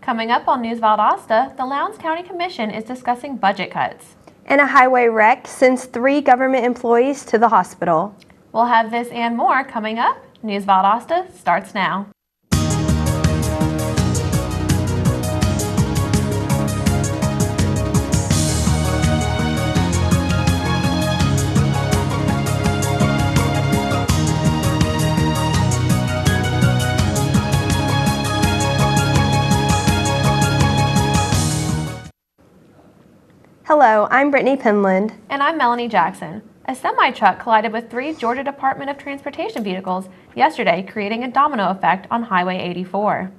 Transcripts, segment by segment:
Coming up on News Valdosta, the Lowndes County Commission is discussing budget cuts. And a highway wreck sends 3 government employees to the hospital. We'll have this and more coming up. News Valdosta starts now. Hello, I'm Brittany Penland. And I'm Melanie Jackson. A semi-truck collided with 3 Georgia Department of Transportation vehicles yesterday, creating a domino effect on Highway 84.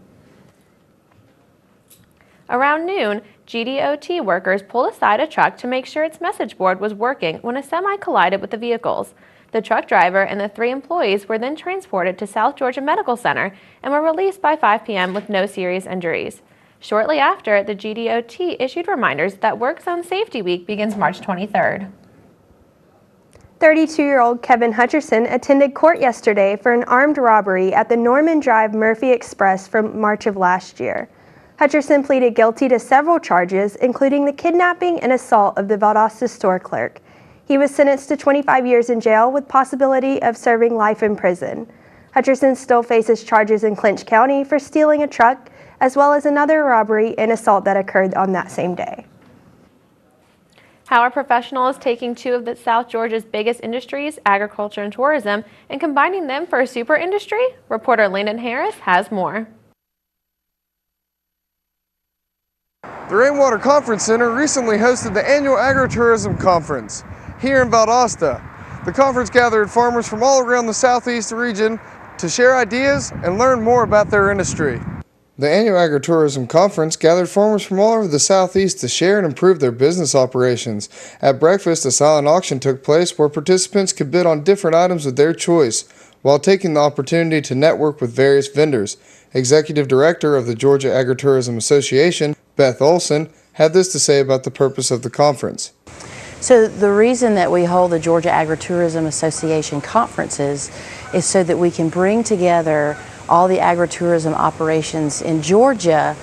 Around noon, GDOT workers pulled aside a truck to make sure its message board was working when a semi collided with the vehicles. The truck driver and the 3 employees were then transported to South Georgia Medical Center and were released by 5 p.m. with no serious injuries. Shortly after, the GDOT issued reminders that Work Zone Safety Week begins March 23rd. 32-year-old Kevin Hutcherson attended court yesterday for an armed robbery at the Norman Drive Murphy Express from March of last year. Hutcherson pleaded guilty to several charges, including the kidnapping and assault of the Valdosta store clerk. He was sentenced to 25 years in jail with possibility of serving life in prison. Hutcherson still faces charges in Clinch County for stealing a truck, as well as another robbery and assault that occurred on that same day. Howard Professional is taking 2 of South Georgia's biggest industries, agriculture and tourism, and combining them for a super industry? Reporter Landon Harris has more. The Rainwater Conference Center recently hosted the annual Agritourism Conference here in Valdosta. The conference gathered farmers from all around the southeast region to share ideas and learn more about their industry. The annual Agritourism Conference gathered farmers from all over the southeast to share and improve their business operations. At breakfast, a silent auction took place where participants could bid on different items of their choice, while taking the opportunity to network with various vendors. Executive Director of the Georgia Agritourism Association, Beth Olson, had this to say about the purpose of the conference. So the reason that we hold the Georgia Agritourism Association conferences is so that we can bring together all the agritourism operations in Georgia,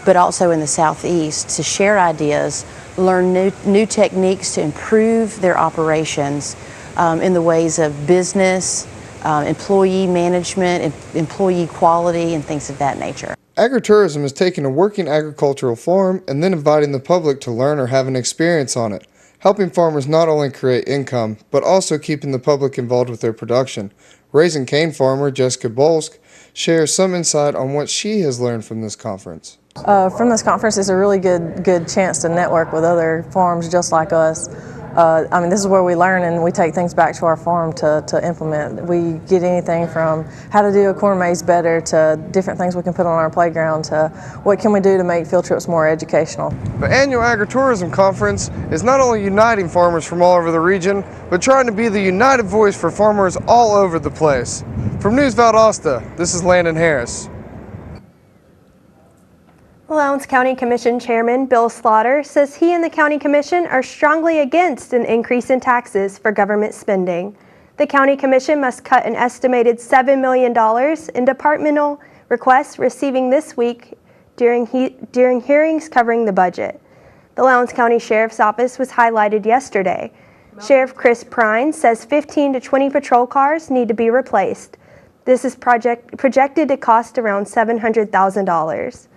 but also in the Southeast, to share ideas, learn new techniques to improve their operations in the ways of business, employee management, employee quality, and things of that nature. Agritourism is taking a working agricultural farm and then inviting the public to learn or have an experience on it, helping farmers not only create income, but also keeping the public involved with their production. Raising Cane farmer Jessica Bolsk shares some insight on what she has learned from this conference. From this conference, it's a really good chance to network with other farms just like us. This is where we learn and we take things back to our farm to implement. We get anything from how to do a corn maze better to different things we can put on our playground to what can we do to make field trips more educational. The annual Agritourism Conference is not only uniting farmers from all over the region, but trying to be the united voice for farmers all over the place. From News Valdosta, this is Landon Harris. Lowndes County Commission Chairman Bill Slaughter says he and the County Commission are strongly against an increase in taxes for government spending. The County Commission must cut an estimated $7 million in departmental requests receiving this week during hearings covering the budget. The Lowndes County Sheriff's Office was highlighted yesterday. Sheriff Chris Prine says 15 to 20 patrol cars need to be replaced. This is projected to cost around $700,000.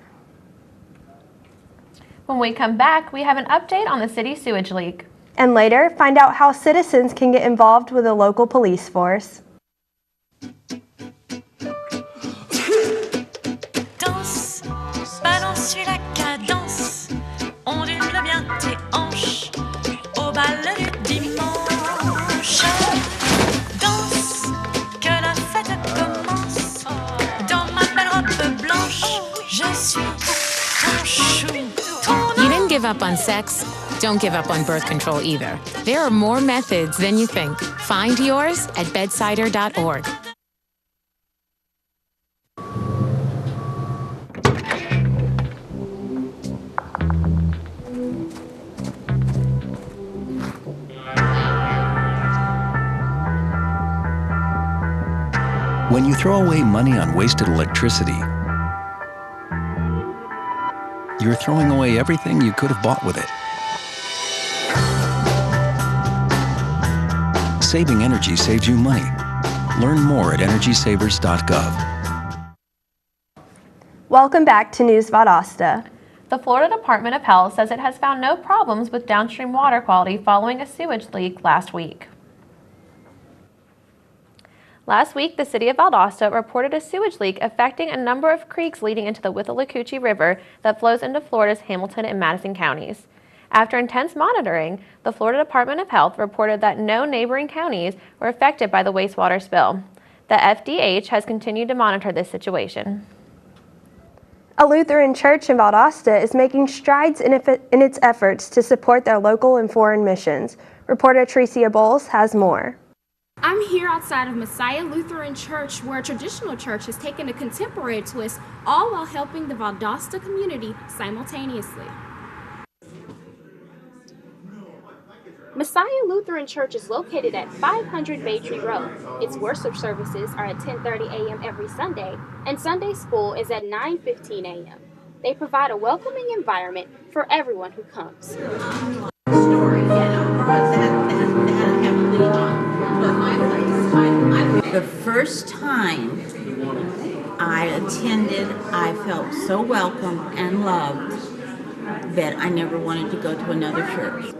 When we come back, we have an update on the city sewage leak. And later, find out how citizens can get involved with a local police force. Danse, balance, suis la cadence, ondule bien tes hanches, au bal du dimanche. Danse, que la fête commence, dans ma belle robe blanche, je suis ton chou. You didn't give up on sex? Don't give up on birth control either. There are more methods than you think. Find yours at bedsider.org. When you throw away money on wasted electricity, you're throwing away everything you could have bought with it. Saving energy saves you money. Learn more at energysavers.gov. Welcome back to News Valdosta. The Florida Department of Health says it has found no problems with downstream water quality following a sewage leak last week. Last week, the city of Valdosta reported a sewage leak affecting a number of creeks leading into the Withlacoochee River that flows into Florida's Hamilton and Madison counties. After intense monitoring, the Florida Department of Health reported that no neighboring counties were affected by the wastewater spill. The FDH has continued to monitor this situation. A Lutheran church in Valdosta is making strides in its efforts to support their local and foreign missions. Reporter Tricia Bowles has more. I'm here outside of Messiah Lutheran Church, where a traditional church has taken a contemporary twist, all while helping the Valdosta community simultaneously. Messiah Lutheran Church is located at 500 Bay Tree Road. Its worship services are at 10:30 a.m. every Sunday, and Sunday school is at 9:15 a.m. They provide a welcoming environment for everyone who comes. The first time I attended, I felt so welcome and loved that I never wanted to go to another church.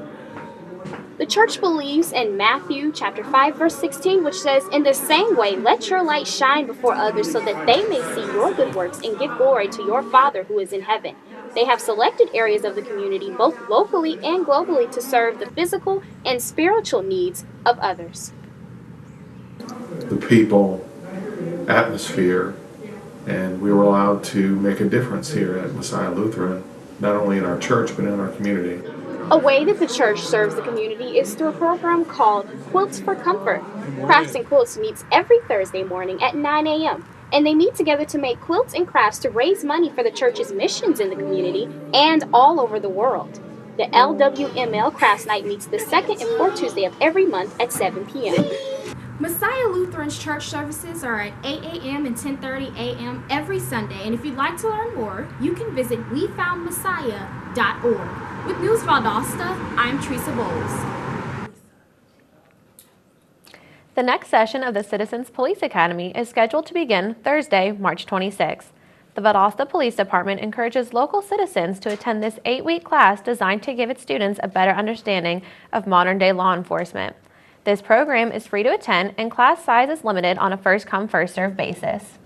The church believes in Matthew chapter 5 verse 16, which says, "In the same way, let your light shine before others so that they may see your good works and give glory to your Father who is in heaven." They have selected areas of the community, both locally and globally, to serve the physical and spiritual needs of others. The people, atmosphere, and we were allowed to make a difference here at Messiah Lutheran, not only in our church, but in our community. A way that the church serves the community is through a program called Quilts for Comfort. Crafts and Quilts meets every Thursday morning at 9 a.m. and they meet together to make quilts and crafts to raise money for the church's missions in the community and all over the world. The LWML Crafts Night meets the second and fourth Tuesday of every month at 7 p.m. Messiah Lutheran's church services are at 8 a.m. and 10:30 a.m. every Sunday, and if you'd like to learn more, you can visit wefoundmessiah.org. With News Valdosta, I'm Teresa Bowles. The next session of the Citizens Police Academy is scheduled to begin Thursday, March 26th. The Valdosta Police Department encourages local citizens to attend this 8-week class designed to give its students a better understanding of modern-day law enforcement. This program is free to attend, and class size is limited on a first-come, first-served basis.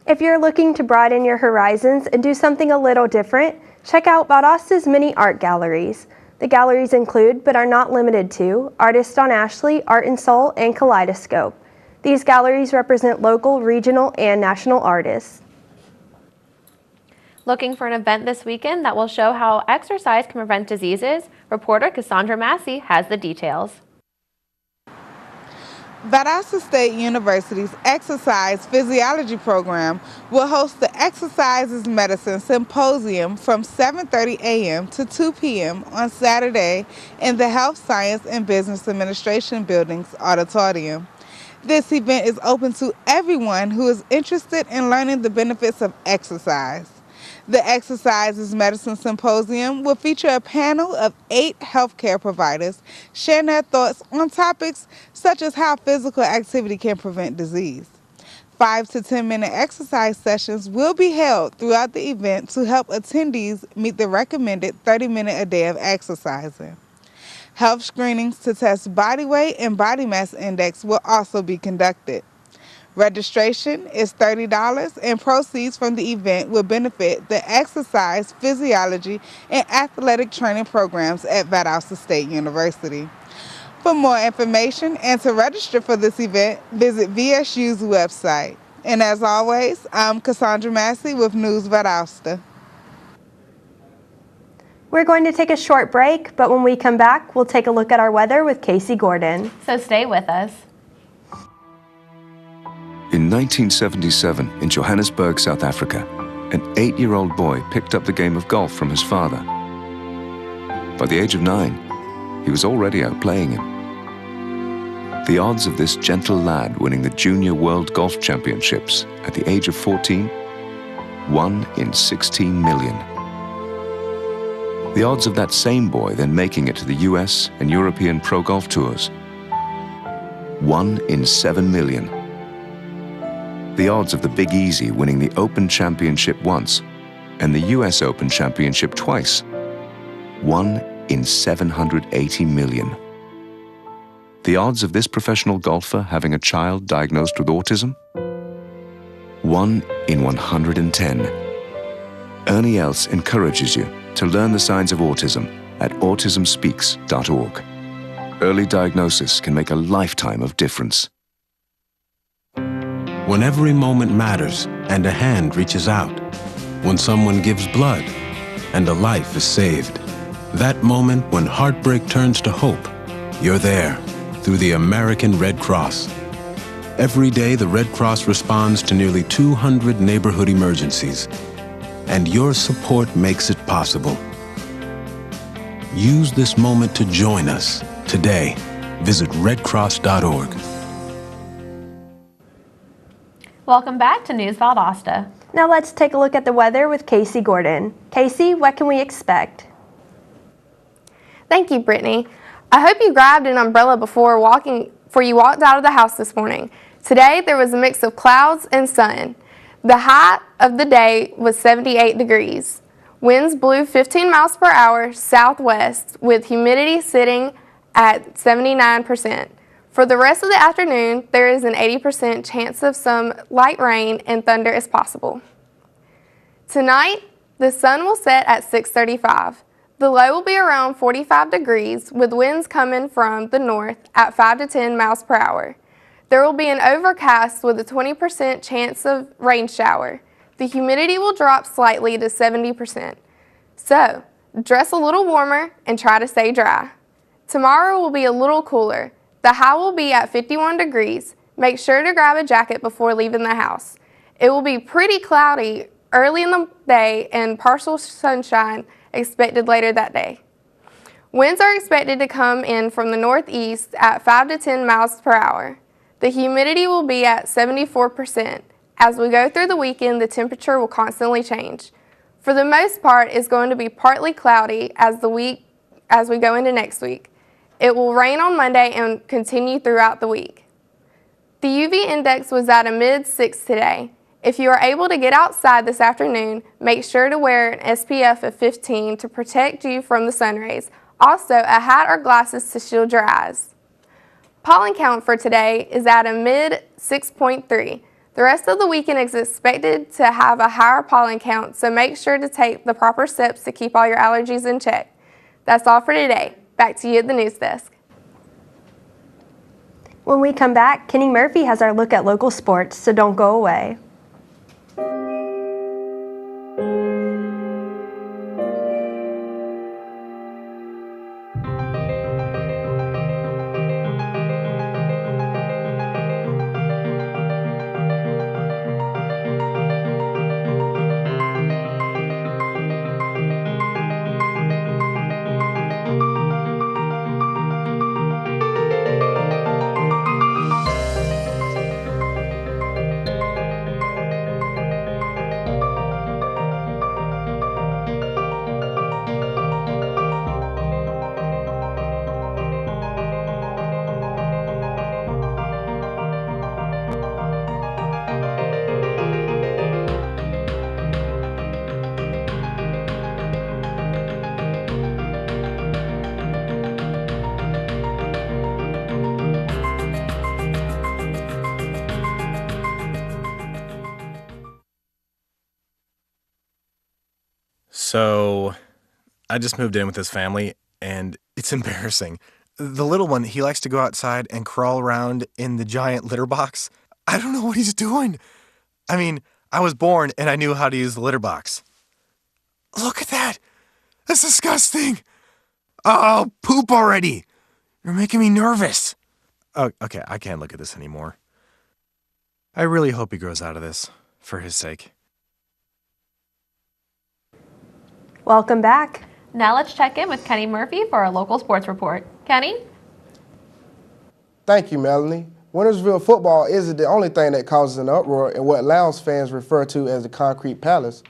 If you're looking to broaden your horizons and do something a little different, check out Valdosta's many art galleries. The galleries include, but are not limited to, Artist on Ashley, Art and Soul, and Kaleidoscope. These galleries represent local, regional, and national artists. Looking for an event this weekend that will show how exercise can prevent diseases? Reporter Cassandra Massey has the details. Valdosta State University's Exercise Physiology program will host the Exercises Medicine Symposium from 7:30 a.m. to 2 p.m. on Saturday in the Health Science and Business Administration Building's auditorium. This event is open to everyone who is interested in learning the benefits of exercise. The Exercises Medicine Symposium will feature a panel of 8 healthcare providers sharing their thoughts on topics such as how physical activity can prevent disease. 5 to 10-minute exercise sessions will be held throughout the event to help attendees meet the recommended 30-minute a day of exercising. Health screenings to test body weight and body mass index will also be conducted. Registration is $30, and proceeds from the event will benefit the exercise, physiology, and athletic training programs at Valdosta State University. For more information and to register for this event, visit VSU's website. And as always, I'm Cassandra Massey with News Valdosta. We're going to take a short break, but when we come back, we'll take a look at our weather with Casey Gordon. So stay with us. In 1977, in Johannesburg, South Africa, an 8-year-old boy picked up the game of golf from his father. By the age of 9, he was already outplaying him. The odds of this gentle lad winning the Junior World Golf Championships at the age of 14 1 in 16 million. The odds of that same boy then making it to the US and European Pro Golf Tours, 1 in 7 million. The odds of the Big Easy winning the Open Championship once and the US Open Championship twice, 1 in 780 million. The odds of this professional golfer having a child diagnosed with autism, 1 in 110. Ernie Els encourages you to learn the signs of autism at autismspeaks.org. Early diagnosis can make a lifetime of difference. When every moment matters and a hand reaches out, when someone gives blood and a life is saved, that moment when heartbreak turns to hope, you're there through the American Red Cross. Every day, the Red Cross responds to nearly 200 neighborhood emergencies, and your support makes it possible. Use this moment to join us today. Visit redcross.org. Welcome back to News Valdosta. Now let's take a look at the weather with Casey Gordon. Casey, what can we expect? Thank you, Brittany. I hope you grabbed an umbrella before you walked out of the house this morning. Today, there was a mix of clouds and sun. The high of the day was 78 degrees. Winds blew 15 miles per hour southwest with humidity sitting at 79%. For the rest of the afternoon, there is an 80% chance of some light rain and thunder is possible. Tonight, the sun will set at 6:35. The low will be around 45 degrees with winds coming from the north at 5 to 10 miles per hour. There will be an overcast with a 20% chance of rain shower. The humidity will drop slightly to 70%. So, dress a little warmer and try to stay dry. Tomorrow will be a little cooler. The high will be at 51 degrees. Make sure to grab a jacket before leaving the house. It will be pretty cloudy early in the day and partial sunshine expected later that day. Winds are expected to come in from the northeast at 5 to 10 miles per hour. The humidity will be at 74%. As we go through the weekend, the temperature will constantly change. For the most part, it's going to be partly cloudy as we go into next week. It will rain on Monday and continue throughout the week. The UV index was at a mid-6 today. If you are able to get outside this afternoon, make sure to wear an SPF of 15 to protect you from the sun rays. Also, a hat or glasses to shield your eyes. Pollen count for today is at a mid-6.3. The rest of the weekend is expected to have a higher pollen count, so make sure to take the proper steps to keep all your allergies in check. That's all for today. Back to you at the news desk. When we come back, Kenny Murphy has our look at local sports, so don't go away. So, I just moved in with his family, and it's embarrassing. The little one, he likes to go outside and crawl around in the giant litter box. I don't know what he's doing. I mean, I was born and I knew how to use the litter box. Look at that! That's disgusting! Oh, poop already! You're making me nervous. Oh, okay, I can't look at this anymore. I really hope he grows out of this, for his sake. Welcome back. Now let's check in with Kenny Murphy for our local sports report. Kenny? Thank you, Melanie. Wintersville football isn't the only thing that causes an uproar in what Lowndes fans refer to as the Concrete Palace.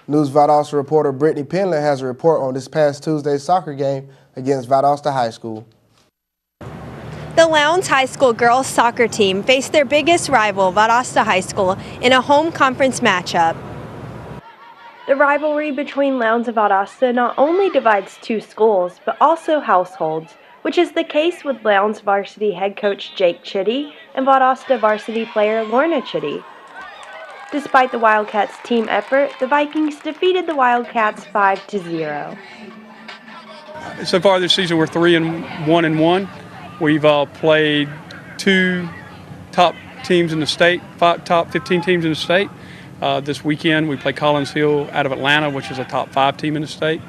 News Valdosta reporter Brittany Penland has a report on this past Tuesday's soccer game against Valdosta High School. The Lowndes High School girls soccer team faced their biggest rival, Valdosta High School, in a home conference matchup. The rivalry between Lowndes and Valdosta not only divides two schools, but also households, which is the case with Lowndes varsity head coach Jake Chitty and Valdosta varsity player Lorna Chitty. Despite the Wildcats' team effort, the Vikings defeated the Wildcats 5-0. So far this season we're 3-1-1. We've played 2 top teams in the state, 5 top 15 teams in the state. This weekend we play Collins Hill out of Atlanta, which is a top 5 team in the state.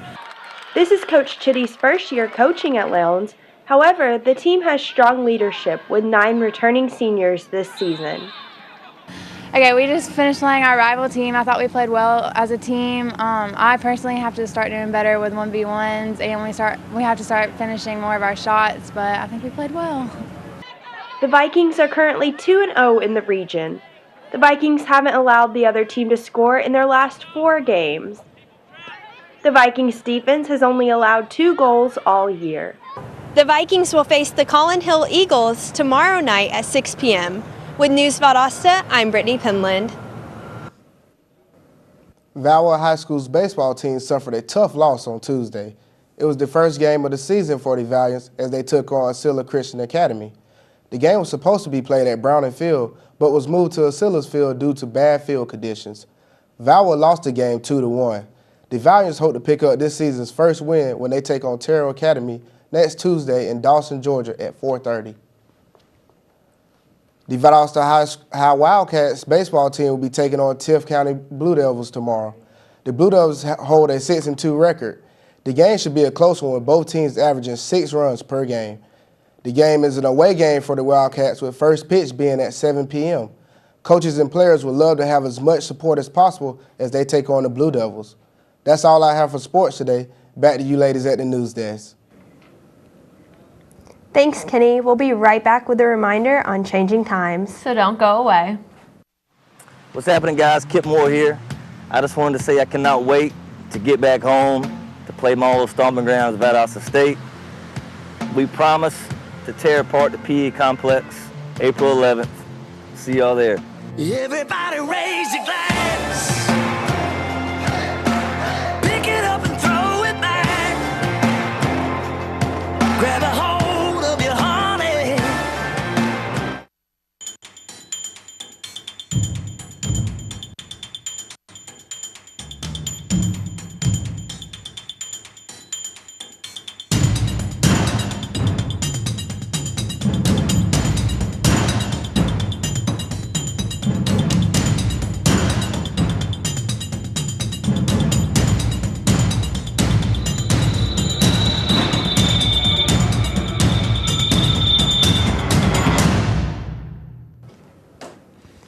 This is Coach Chitty's first year coaching at Lowndes. However, the team has strong leadership with 9 returning seniors this season. Okay, we just finished playing our rival team. I thought we played well as a team. I personally have to start doing better with 1v1s, and we have to start finishing more of our shots, but I think we played well. The Vikings are currently 2-0 in the region. The Vikings haven't allowed the other team to score in their last 4 games. The Vikings defense has only allowed 2 goals all year. The Vikings will face the Collins Hill Eagles tomorrow night at 6 p.m. With News Valdosta, I'm Brittany Penland. Valdosta High School's baseball team suffered a tough loss on Tuesday. It was the first game of the season for the Valiants as they took on Acilla Christian Academy. The game was supposed to be played at Browning Field, but was moved to Acilla's Field due to bad field conditions. Valdosta lost the game 2-1. The Valiants hope to pick up this season's first win when they take on Terrell Academy next Tuesday in Dawson, Georgia at 4:30. The Valdosta High Wildcats baseball team will be taking on Tift County Blue Devils tomorrow. The Blue Devils hold a 6-2 record. The game should be a close one with both teams averaging 6 runs per game. The game is an away game for the Wildcats with first pitch being at 7 p.m. Coaches and players would love to have as much support as possible as they take on the Blue Devils. That's all I have for sports today. Back to you ladies at the news desk. Thanks, Kenny. We'll be right back with a reminder on changing times. So don't go away. What's happening, guys? Kip Moore here. I just wanted to say I cannot wait to get back home to play my old stomping grounds, Valdosta State. We promise to tear apart the PE complex April 11th. See y'all there. Everybody raise your glass. Pick it up and throw it back. Grab a hold of your honey.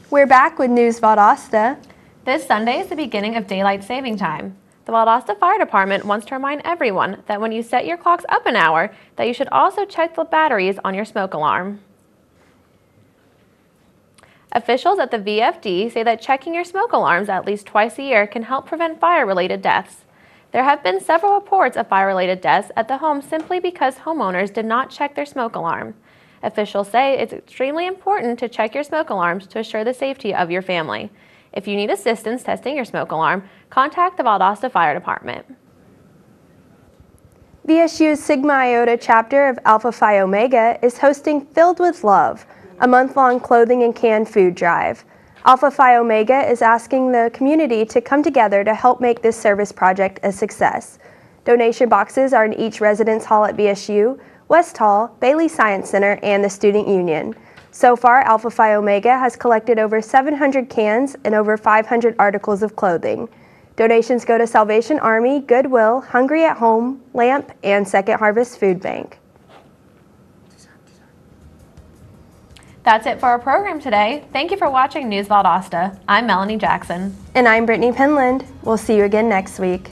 We're back with News Valdosta. This Sunday is the beginning of daylight saving time. The Valdosta Fire Department wants to remind everyone that when you set your clocks up an hour, that you should also check the batteries on your smoke alarm. Officials at the VFD say that checking your smoke alarms at least twice a year can help prevent fire-related deaths. There have been several reports of fire-related deaths at the home simply because homeowners did not check their smoke alarm. Officials say it's extremely important to check your smoke alarms to assure the safety of your family. If you need assistance testing your smoke alarm, contact the Valdosta Fire Department. VSU's Sigma Iota chapter of Alpha Phi Omega is hosting Filled with Love, a month-long clothing and canned food drive. Alpha Phi Omega is asking the community to come together to help make this service project a success. Donation boxes are in each residence hall at VSU, West Hall, Bailey Science Center, and the Student Union. So far, Alpha Phi Omega has collected over 700 cans and over 500 articles of clothing. Donations go to Salvation Army, Goodwill, Hungry at Home, LAMP, and Second Harvest Food Bank. That's it for our program today. Thank you for watching News Valdosta. I'm Melanie Jackson. And I'm Brittany Penland. We'll see you again next week.